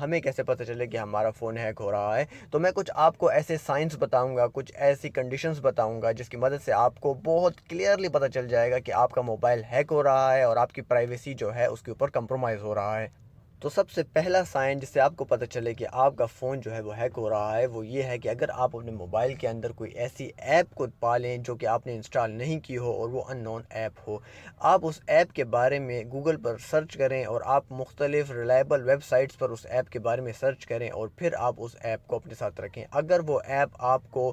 ہمیں کیسے پتہ چلے کہ ہمارا فون ہیک ہو رہا ہے؟ تو میں کچھ آپ کو ایسے سائنس بتاؤں گا، کچھ ایسی کنڈیشنز بتاؤں گا جس کی مدد سے آپ کو بہت کلیئرلی پتہ چل جائے گا کہ آپ کا موبائل ہیک ہو رہا ہے اور آپ کی پرائیویسی جو ہے اس کے اوپر کمپرومائز ہو رہا ہے۔ تو سب سے پہلا سائن جس سے آپ کو پتہ چلے کہ آپ کا فون جو ہے وہ ہیک ہو رہا ہے وہ یہ ہے کہ اگر آپ اپنے موبائل کے اندر کوئی ایسی ایپ کو پا لیں جو کہ آپ نے انسٹال نہیں کی ہو اور وہ ان نون ایپ ہو، آپ اس ایپ کے بارے میں گوگل پر سرچ کریں اور آپ مختلف ریلائبل ویب سائٹس پر اس ایپ کے بارے میں سرچ کریں اور پھر آپ اس ایپ کو اپنے ساتھ رکھیں۔ اگر وہ ایپ آپ کو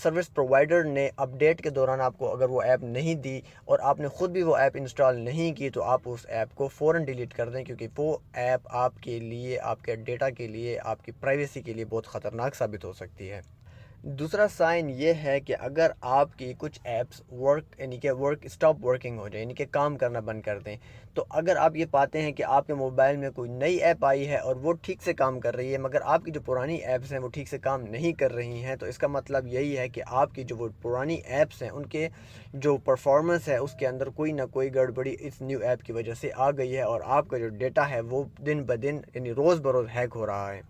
سروس پرووائڈر نے اپڈیٹ کے دوران آپ کو اگر وہ ایپ نہیں دی اور آپ نے خود بھی وہ ایپ انسٹال نہیں کی تو آپ اس ایپ کو فوراً ڈیلیٹ کر دیں، کیونکہ وہ ایپ آپ کے لیے، آپ کے ڈیٹا کے لیے، آپ کی پرائیویسی کے لیے بہت خطرناک ثابت ہو سکتی ہے۔ دوسرا سائن یہ ہے کہ اگر آپ کی کچھ ایپس اسٹاپ ورکنگ ہو جائے، یعنی کہ کام کرنا بند کر دیں، تو اگر آپ یہ پاتے ہیں کہ آپ کے موبائل میں کوئی نئی ایپ آئی ہے اور وہ ٹھیک سے کام کر رہی ہے مگر آپ کی جو پرانی ایپس ہیں وہ ٹھیک سے کام نہیں کر رہی ہیں، تو اس کا مطلب یہی ہے کہ آپ کی جو وہ پرانی ایپس ہیں ان کے جو پرفارمنس ہے اس کے اندر کوئی نہ کوئی گڑبڑی اس نیو ایپ کی وجہ سے آ گئی ہے اور آپ کا جو ڈیٹا ہے وہ دن بدن یعنی روز بروز ہیک ہو رہا ہے۔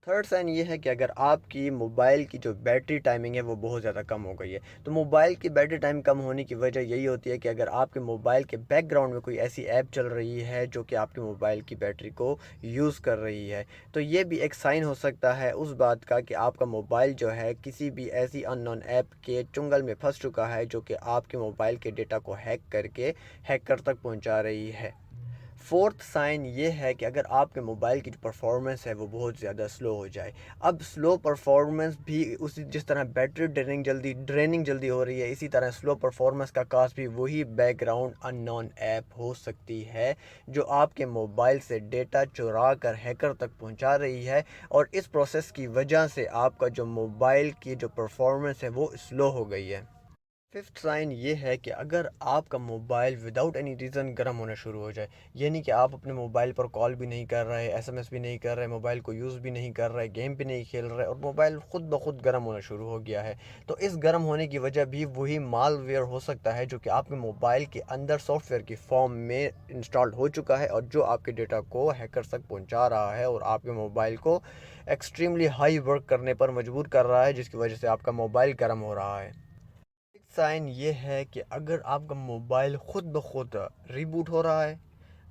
تھرڈ سائن یہ ہے کہ اگر آپ کی موبائل کی جو بیٹری ٹائمنگ ہے وہ بہت زیادہ کم ہو گئی ہے، تو موبائل کی بیٹری ٹائم کم ہونے کی وجہ یہی ہوتی ہے کہ اگر آپ کے موبائل کے بیک گراؤنڈ میں کوئی ایسی ایپ چل رہی ہے جو کہ آپ کے موبائل کی بیٹری کو یوز کر رہی ہے، تو یہ بھی ایک سائن ہو سکتا ہے اس بات کا کہ آپ کا موبائل جو ہے کسی بھی ایسی ان نون ایپ کے چنگل میں پھنس چکا ہے جو کہ آپ کے موبائل کے ڈیٹا کو ہیک کر کے ہیکر تک پہنچا رہی ہے۔ فورتھ سائن یہ ہے کہ اگر آپ کے موبائل کی جو پرفارمنس ہے وہ بہت زیادہ سلو ہو جائے۔ اب سلو پرفارمنس بھی جس طرح بیٹری ڈریننگ جلدی ہو رہی ہے، اسی طرح سلو پرفارمنس کا کاز بھی وہی بیک گراؤنڈ ان نون ایپ ہو سکتی ہے جو آپ کے موبائل سے ڈیٹا چرا کر ہیکر تک پہنچا رہی ہے، اور اس پروسیس کی وجہ سے آپ کا جو موبائل کی جو پرفارمنس ہے وہ سلو ہو گئی ہے۔ ففتھ سائن یہ ہے کہ اگر آپ کا موبائل وداؤٹ اینی ریزن گرم ہونا شروع ہو جائے، یعنی کہ آپ اپنے موبائل پر کال بھی نہیں کر رہے، ایس ایم ایس بھی نہیں کر رہے، موبائل کو یوز بھی نہیں کر رہے، گیم بھی نہیں کھیل رہے اور موبائل خود بخود گرم ہونا شروع ہو گیا ہے، تو اس گرم ہونے کی وجہ بھی وہی مال ویئر ہو سکتا ہے جو کہ آپ کے موبائل کے اندر سافٹ ویئر کی فارم میں انسٹالڈ ہو چکا ہے اور جو آپ کے ڈیٹا کو ہیکرز تک پہنچا رہا ہے اور آپ کے موبائل کو ایکسٹریملی ہائی ورک کرنے پر مجبور کر رہا ہے، جس کی وجہ سے آپ کا موبائل گرم ہو رہا ہے۔ سائن یہ ہے کہ اگر آپ کا موبائل خود بخود ریبوٹ ہو رہا ہے،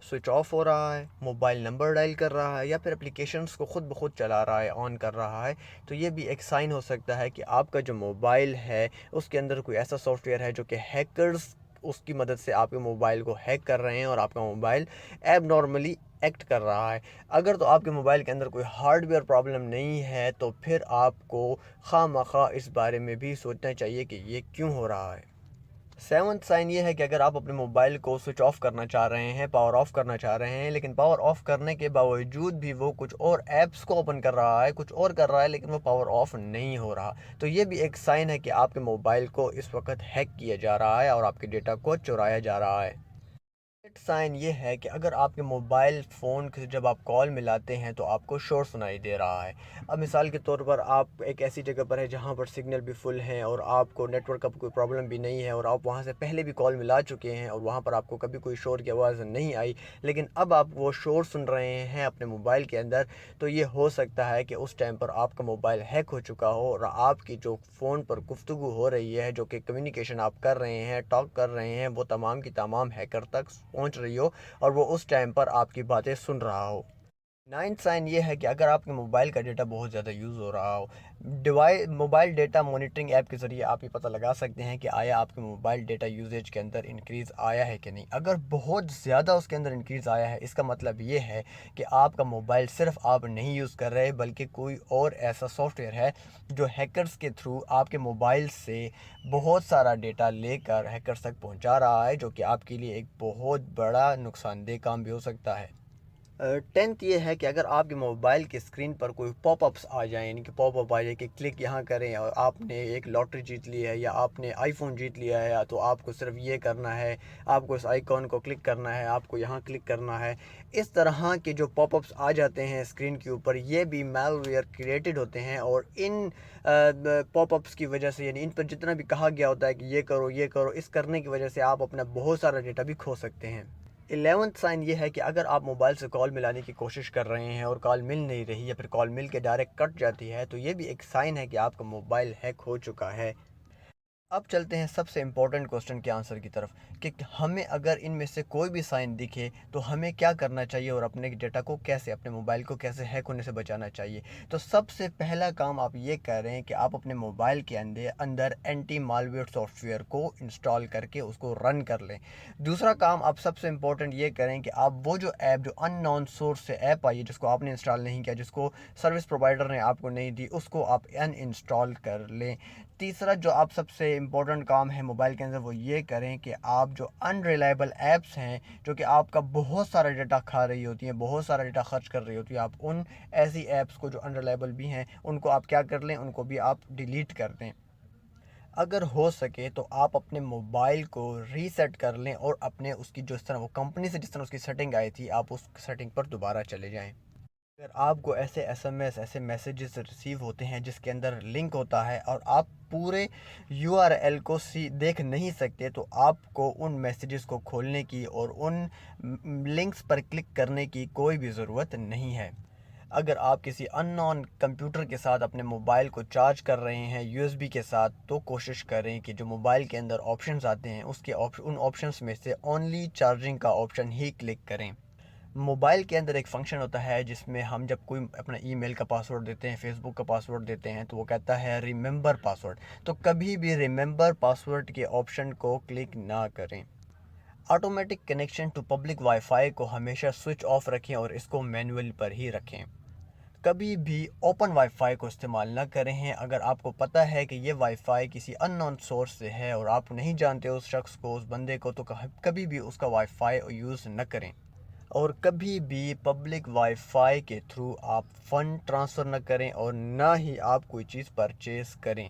سوئچ آف ہو رہا ہے، موبائل نمبر ڈائل کر رہا ہے یا پھر اپلیکیشنز کو خود بخود چلا رہا ہے، آن کر رہا ہے، تو یہ بھی ایک سائن ہو سکتا ہے کہ آپ کا جو موبائل ہے اس کے اندر کوئی ایسا سافٹ ویئر ہے جو کہ ہیکرز اس کی مدد سے آپ کے موبائل کو ہیک کر رہے ہیں اور آپ کا موبائل ایب نارملی ایکٹ کر رہا ہے۔ اگر تو آپ کے موبائل کے اندر کوئی ہارڈ ویئر پرابلم نہیں ہے تو پھر آپ کو خواہ مخواہ اس بارے میں بھی سوچنا چاہیے کہ یہ کیوں ہو رہا ہے۔ سیونتھ سائن یہ ہے کہ اگر آپ اپنے موبائل کو سوئچ آف کرنا چاہ رہے ہیں، پاور آف کرنا چاہ رہے ہیں، لیکن پاور آف کرنے کے باوجود بھی وہ کچھ اور ایپس کو اوپن کر رہا ہے، کچھ اور کر رہا ہے لیکن وہ پاور آف نہیں ہو رہا، تو یہ بھی ایک سائن ہے کہ آپ کے موبائل کو اس وقت ہیک کیا جا رہا ہے اور آپ کے ڈیٹا کو چرایا جا رہا ہے۔ سائن یہ ہے کہ اگر آپ کے موبائل فون سے جب آپ کال ملاتے ہیں تو آپ کو شور سنائی دے رہا ہے۔ اب مثال کے طور پر آپ ایک ایسی جگہ پر ہے جہاں پر سگنل بھی فل ہیں اور آپ کو نیٹ ورک کا کوئی پرابلم بھی نہیں ہے اور آپ وہاں سے پہلے بھی کال ملا چکے ہیں اور وہاں پر آپ کو کبھی کوئی شور کی آواز نہیں آئی، لیکن اب آپ وہ شور سن رہے ہیں اپنے موبائل کے اندر، تو یہ ہو سکتا ہے کہ اس ٹائم پر آپ کا موبائل ہیک ہو چکا ہو اور آپ کی جو فون پر گفتگو ہو رہی ہے، جو کہ کمیونیکیشن آپ کر رہے ہیں، ٹاک کر رہے ہیں، وہ تمام کی تمام ہیکر تک پہنچ رہی ہو اور وہ اس ٹائم پر آپ کی باتیں سن رہا ہو۔ نائنتھ سائن یہ ہے کہ اگر آپ کے موبائل کا ڈیٹا بہت زیادہ یوز ہو رہا ہو، موبائل ڈیٹا مانیٹرنگ ایپ کے ذریعے آپ یہ پتہ لگا سکتے ہیں کہ آیا آپ کے موبائل ڈیٹا یوزیج کے اندر انکریز آیا ہے کہ نہیں۔ اگر بہت زیادہ اس کے اندر انکریز آیا ہے، اس کا مطلب یہ ہے کہ آپ کا موبائل صرف آپ نہیں یوز کر رہے بلکہ کوئی اور ایسا سافٹ ویئر ہے جو ہیکرز کے تھرو آپ کے موبائل سے بہت سارا ڈیٹا لے کر ہیکرز تک پہنچا رہا ہے، جو کہ آپ کے لیے ایک بہت بڑا نقصان دہ کام بھی ہو سکتا ہے۔ ٹینتھ یہ ہے کہ اگر آپ کے موبائل کی اسکرین پر کوئی پاپ اپس آ جائیں، یعنی کہ پاپ اپ آ جائے کہ کلک یہاں کریں اور آپ نے ایک لاٹری جیت لی ہے یا آپ نے آئی فون جیت لیا ہے، تو آپ کو صرف یہ کرنا ہے، آپ کو اس آئیکن کو کلک کرنا ہے، آپ کو یہاں کلک کرنا ہے، اس طرح کے جو پاپ اپس آ جاتے ہیں اسکرین کے اوپر، یہ بھی میل ویئر کریٹڈ ہوتے ہیں اور ان پاپ اپس کی وجہ سے، یعنی ان پر جتنا بھی کہا گیا ہوتا ہے کہ یہ کرو یہ کرو، اس کرنے کی وجہ سے آپ اپنا بہت سارا ڈیٹا بھی کھو سکتے ہیں۔ 11th سائن یہ ہے کہ اگر آپ موبائل سے کال ملانے کی کوشش کر رہے ہیں اور کال مل نہیں رہی یا پھر کال مل کے ڈائریکٹ کٹ جاتی ہے تو یہ بھی ایک سائن ہے کہ آپ کا موبائل ہیک ہو چکا ہے۔ اب چلتے ہیں سب سے امپورٹنٹ کوسچن کے آنسر کی طرف کہ ہمیں اگر ان میں سے کوئی بھی سائن دکھے تو ہمیں کیا کرنا چاہیے اور اپنے ڈیٹا کو کیسے، اپنے موبائل کو کیسے ہیک ہونے سے بچانا چاہیے۔ تو سب سے پہلا کام آپ یہ کر رہے ہیں کہ آپ اپنے موبائل کے اندر اینٹی مالویئر سافٹ ویئر کو انسٹال کر کے اس کو رن کر لیں۔ دوسرا کام آپ سب سے امپورٹنٹ یہ کریں کہ آپ وہ جو ایپ جو ان نون سورس سے ایپ آئی ہے جس کو آپ نے انسٹال نہیں کیا، جس کو سروس پرووائڈر نے آپ کو نہیں دی، اس کو آپ انسٹال کر لیں۔ تیسرا جو آپ سب سے امپورٹنٹ کام ہے موبائل کے اندر وہ یہ کریں کہ آپ جو ان ریلائبل ایپس ہیں جو کہ آپ کا بہت سارا ڈیٹا کھا رہی ہوتی ہیں، بہت سارا ڈیٹا خرچ کر رہی ہوتی ہے، آپ ان ایسی ایپس کو جو ان ریلائبل بھی ہیں ان کو آپ کیا کر لیں، ان کو بھی آپ ڈیلیٹ کر دیں۔ اگر ہو سکے تو آپ اپنے موبائل کو ریسیٹ کر لیں اور اپنے اس کی جو اس طرح وہ کمپنی سے جس طرح اس کی سیٹنگ آئی تھی آپ اس سیٹنگ پر دوبارہ چلے جائیں۔ اگر آپ کو ایسے ایس ایم ایس ایسے میسیجز ریسیو ہوتے ہیں جس کے اندر لنک ہوتا ہے اور آپ پورے یو آر ایل کو دیکھ نہیں سکتے تو آپ کو ان میسیجز کو کھولنے کی اور ان لنکس پر کلک کرنے کی کوئی بھی ضرورت نہیں ہے۔ اگر آپ کسی ان نون کمپیوٹر کے ساتھ اپنے موبائل کو چارج کر رہے ہیں یو ایس بی کے ساتھ تو کوشش کریں کہ جو موبائل کے اندر آپشنز آتے ہیں اس کے ان آپشنز میں سے اونلی چارجنگ کا آپشن ہی کلک کریں۔ موبائل کے اندر ایک فنکشن ہوتا ہے جس میں ہم جب کوئی اپنا ای میل کا پاسورڈ دیتے ہیں، فیس بک کا پاسورڈ دیتے ہیں تو وہ کہتا ہے ریممبر پاسورڈ، تو کبھی بھی ریممبر پاسورڈ کے آپشن کو کلک نہ کریں۔ Automatic connection to public wifi کو ہمیشہ سوئچ آف رکھیں اور اس کو مینول پر ہی رکھیں۔ کبھی بھی اوپن وائی فائی کو استعمال نہ کریں ہیں۔ اگر آپ کو پتہ ہے کہ یہ وائی فائی کسی ان نون سورس سے ہے اور آپ نہیں جانتے اس شخص کو، اس بندے کو، تو کبھی بھی اس کا وائی فائی یوز نہ کریں۔ اور کبھی بھی پبلک وائی فائی کے تھرو آپ فنڈ ٹرانسفر نہ کریں اور نہ ہی آپ کوئی چیز پرچیز کریں۔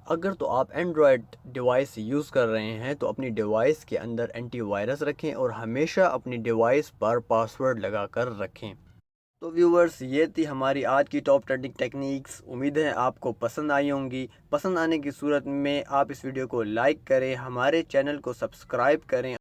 اگر تو آپ اینڈرائڈ ڈیوائس یوز کر رہے ہیں تو اپنی ڈیوائس کے اندر اینٹی وائرس رکھیں اور ہمیشہ اپنی ڈیوائس پر پاسورڈ لگا کر رکھیں۔ تو ویورز یہ تھی ہماری آج کی ٹاپ ٹرینڈنگ ٹیکنیکس، امید ہے آپ کو پسند آئی ہوں گی۔ پسند آنے کی صورت میں آپ اس ویڈیو کو لائک کریں، ہمارے چینل کو سبسکرائب کریں